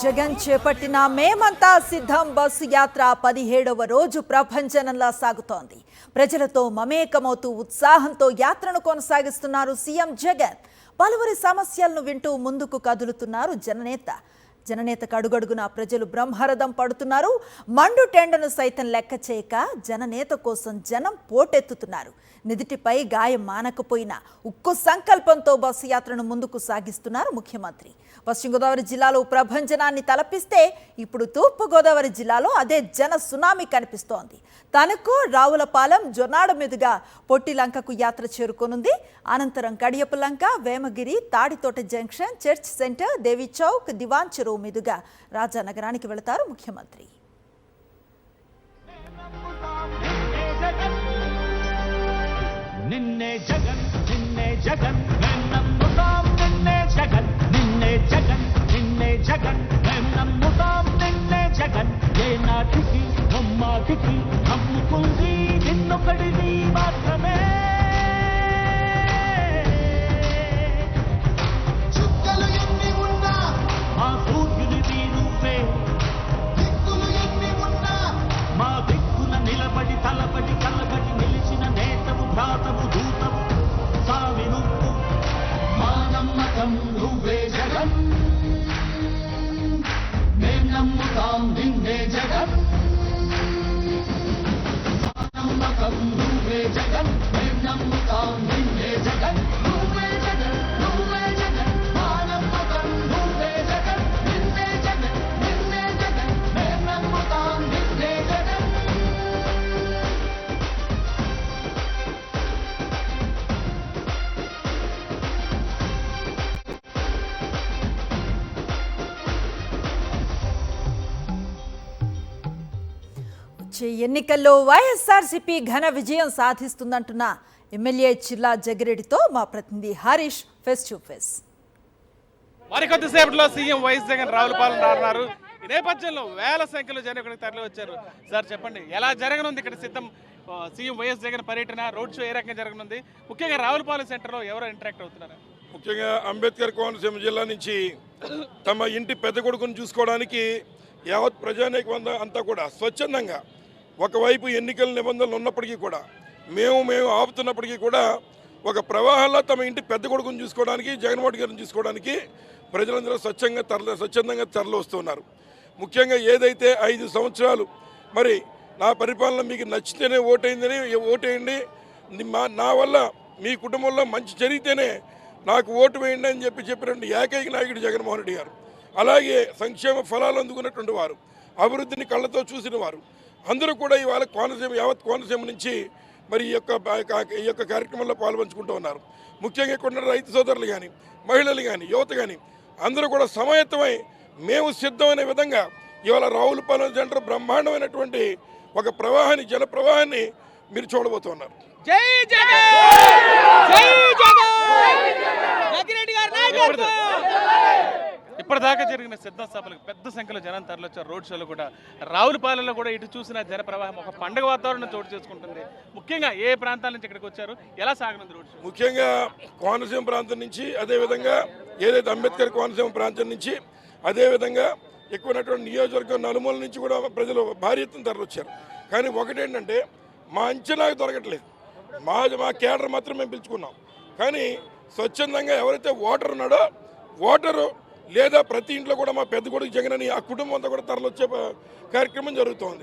జగన్ చేపట్టిన మేమంతా సిద్ధం బస్సు యాత్ర 17వ రోజు ప్రభంజనంలా సాగుతోంది. ప్రజలతో మమేకమవుతూ ఉత్సాహంతో యాత్రను కొనసాగిస్తున్నారు సీఎం జగన్. పలువురి సమస్యలను వింటూ ముందుకు కదులుతున్నారు జననేతకు అడుగడుగున ప్రజలు బ్రహ్మరథం పడుతున్నారు. మండు టెండను సైతం లెక్క చేయక జననేత కోసం జనం పోటెత్తుతున్నారు. నిదిటిపై గాయం మానకపోయినా ఉక్కు సంకల్పంతో బస్సు యాత్రను ముందుకు సాగిస్తున్నారు ముఖ్యమంత్రి. పశ్చిమ గోదావరి జిల్లాలో ప్రభంజనాన్ని తలపిస్తే ఇప్పుడు తూర్పు గోదావరి జిల్లాలో అదే జన సునామీ కనిపిస్తోంది. తనకు రావులపాలెం జొన్నాడ మీదుగా పొట్టిలంకకు యాత్ర చేరుకోనుంది. అనంతరం Kadiyapulanka, Vemagiri, Taditota junction, church centre, Devi Chowk, Diwan Cheruvu మీదుగా రాజానగరానికి వెళతారు ముఖ్యమంత్రి. నిన్నే జగన్ నిన్నే జగన్ నమ్ముతాం నిన్నే జగన్ నిన్నే జగన్ నిన్నే జగన్ నమ్ముతాం నిన్నే జగన్ ఏ నాటికి నమ్మాటికి నమ్ముకుంది నిన్నొకడిని మాత్రమే. చుక్కలు ఎన్ని ఉన్నా మా సూర్యునిది నువ్వే, దిక్కులు ఎన్ని ఉన్నా మా దిక్కున నిలబడి తలబడి కలబడి నిలిచిన నేతవు భ్రాతవు దూతవు సామి నువ్వు. మా నమ్మకం నువ్వే జగన్, మేం నమ్ముతాం నిన్నే జగన్. మా నమ్మకం నువ్వే జగన్, మేం నమ్ముతాం నిన్నే జగన్. నువ్వే జగన్ నువ్వే జగన్, మా నమ్మకం నువ్వే జగన్. నిన్నే జగన్ నిన్నే జగన్, మేం నమ్ముతాం నిన్నే జగన్. ఎన్నికల్లో వైఎస్ఆర్సీపీ ఘన విజయం సాధిస్తుందంటున్న ఎమ్మెల్యే చిల్లా జగ్గిరెడ్డితో మా ప్రతినిధి హరీష్ ఫేస్ టు ఫేస్. మరికొద్దిసేపట్లో సీఎం వైఎస్ జగన్ రావులపాలెం రానున్నారు. ఈ నేపథ్యంలో వేల సంఖ్యలో జనం ఇక్కడికి తరలి వచ్చారు. సార్ చెప్పండి, ఎలా జరగనుంది ఇక్కడ సిద్ధం సీఎం వైఎస్ జగన్ పర్యటన, రోడ్ షో ఏ రకంగా జరగనుంది? ముఖ్యంగా రావులపాలెం సెంటర్లో ఎవరు ఇంటరాక్ట్ అవుతున్నారు? ముఖ్యంగా అంబేద్కర్ కోనసీమ జిల్లా నుంచి తమ ఇంటి పెద్ద కొడుకును చూసుకోవడానికి యావత్ ప్రజానీకం అంతా కూడా స్వచ్ఛందంగా, ఒకవైపు ఎన్నికల నిబంధనలు ఉన్నప్పటికీ కూడా మేము ఆపుతున్నప్పటికీ కూడా ఒక ప్రవాహంలో తమ ఇంటి పెద్ద కొడుకును చూసుకోవడానికి, జగన్మోహన్ గారిని చూసుకోవడానికి ప్రజలందరూ స్వచ్ఛందంగా తరలి వస్తున్నారు. ముఖ్యంగా ఏదైతే 5 సంవత్సరాలు మరి నా పరిపాలన మీకు నచ్చితేనే ఓటేయండి, నా వల్ల మీ కుటుంబంలో మంచి జరిగితేనే నాకు ఓటు వేయండి అని చెప్పినటువంటి ఏకైక నాయకుడు జగన్మోహన్ రెడ్డి గారు. అలాగే సంక్షేమ ఫలాలు అందుకున్నటువంటి వారు, అభివృద్ధిని కళ్ళతో చూసిన వారు అందరూ కూడా ఇవాళ యావత్ కోనసీమ నుంచి మరి ఈ యొక్క కార్యక్రమంలో పాల్పంచుకుంటూ ఉన్నారు. ముఖ్యంగా ఇక్కడ రైతు సోదరులు కానీ, మహిళలు కానీ, యువత కానీ అందరూ కూడా సమాయత్తమై మేము సిద్ధమనే విధంగా ఇవాళ రావులపాలెం సెంటర్ బ్రహ్మాండమైనటువంటి ఒక ప్రవాహాన్ని, జన ప్రవాహాన్ని మీరు చూడబోతున్నారు. జై జగన్ జై జగన్. ఇప్పటిదాకా జరిగిన సిద్ధం సభలకు పెద్ద సంఖ్యలో జనం తరలిచ్చారు. రోడ్ షోలు కూడా రావులపాలెంలో కూడా ఇటు చూసిన జన ప్రవాహం ఒక పండుగ వాతావరణం చోటు చేసుకుంటుంది. ముఖ్యంగా ఏ ప్రాంతాల నుంచి ఇక్కడికి వచ్చారు, ఎలా సాగనుంది రోడ్ షో? ముఖ్యంగా కోనసీమ ప్రాంతం నుంచి, అదేవిధంగా ఏదైతే అంబేద్కర్ కోనసీమ ప్రాంతం నుంచి, అదేవిధంగా ఎక్కువైనటువంటి నియోజకవర్గం నలుమూల నుంచి కూడా ప్రజలు భారీ ఎత్తున తరలిచ్చారు. కానీ ఒకటేంటంటే మా అంచనాకు దొరకట్లేదు. మా కేడర్ మాత్రం మేము పిలుచుకున్నాం. కానీ స్వచ్ఛందంగా ఎవరైతే ఓటర్ ఉన్నాడో ఓటరు లేదా ప్రతి ఇంట్లో కూడా మా పెద్ద కొడుకు జగన్ అని ఆ కుటుంబం అంతా కూడా తరలిచ్చే కార్యక్రమం జరుగుతోంది.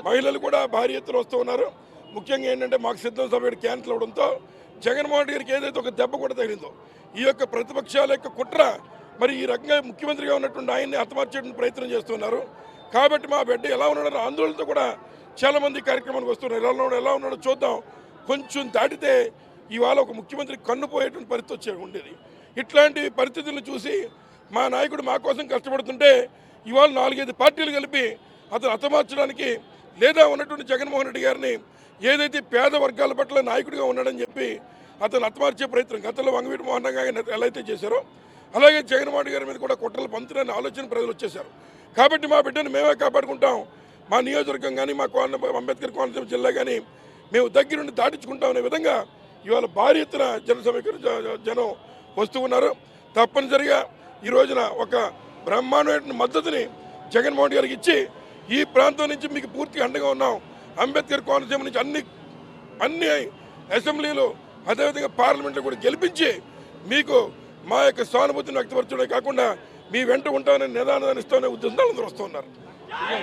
మహిళలు కూడా భారీ ఎత్తున వస్తూ ఉన్నారు. ముఖ్యంగా ఏంటంటే మాకు సిద్ధం సభ క్యాన్సిల్ అవడంతో జగన్మోహన్ రెడ్డి గారికి ఏదైతే ఒక దెబ్బ కూడా తగిలిందో, ఈ యొక్క ప్రతిపక్షాల యొక్క కుట్ర మరి ఈ రకంగా ముఖ్యమంత్రిగా ఉన్నటువంటి ఆయన్ని హతమార్చేటువంటి ప్రయత్నం చేస్తున్నారు. కాబట్టి మా బిడ్డ ఎలా ఉన్నాడో ఆందోళనతో కూడా చాలామంది కార్యక్రమానికి వస్తున్నారు. ఎలా ఉన్నాడో చూద్దాం, కొంచెం దాటితే ఇవాళ ఒక ముఖ్యమంత్రి కన్నుపోయేటువంటి పరిస్థితి ఉండేది. ఇట్లాంటి పరిస్థితులను చూసి మా నాయకుడు మా కోసం కష్టపడుతుంటే ఇవాళ 4-5 పార్టీలు కలిపి అతను హతమార్చడానికి, లేదా ఉన్నటువంటి జగన్మోహన్ రెడ్డి గారిని ఏదైతే పేద వర్గాల పట్ల నాయకుడిగా ఉన్నాడని చెప్పి అతను హతమార్చే ప్రయత్నం గతంలో వంగవీటి మోహన్ గారు ఎలా అయితే చేశారో అలాగే జగన్మోహన్ రెడ్డి గారి మీద కూడా కుట్రలు పంతులనే ఆలోచన ప్రజలు వచ్చేశారు. కాబట్టి మా బిడ్డను మేమే కాపాడుకుంటాం, మా నియోజకవర్గం కానీ, మా అంబేద్కర్ కోనసీమ జిల్లా కానీ మేము దగ్గరుండి దాటించుకుంటాం అనే విధంగా ఇవాళ భారీ ఎత్తున జనం వస్తూ ఉన్నారు. తప్పనిసరిగా ఈ రోజున ఒక బ్రహ్మాండమైన మద్దతుని జగన్మోహన్ గారికి ఇచ్చి ఈ ప్రాంతం నుంచి మీకు పూర్తిగా అండగా ఉన్నాం. అంబేద్కర్ కోనసీమ నుంచి అన్ని అసెంబ్లీలు అదేవిధంగా పార్లమెంట్లో కూడా గెలిపించి మీకు మా యొక్క సానుభూతిని వ్యక్తపరచడమే కాకుండా మీ వెంట ఉంటానని నిదానాన్ని ఇస్తామనే ఉద్దేశంతో అందరూ వస్తున్నారు.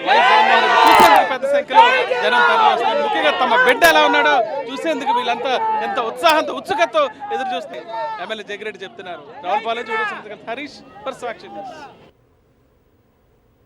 చూసేందుకు పెద్ద సంఖ్యలో జనం తరలి వస్తున్నారు. ముఖ్యంగా తమ బిడ్డ ఎలా ఉన్నాడో చూసేందుకు వీళ్ళంతా ఎంత ఉత్సాహంతో ఉత్సుకతో ఎదురు చూస్తే ఎమ్మెల్యే జగ్గిరెడ్డి చెప్తున్నారు. రావులపాలెం చూడాల్సింది హరీష్ ఫర్ సాక్షి న్యూస్.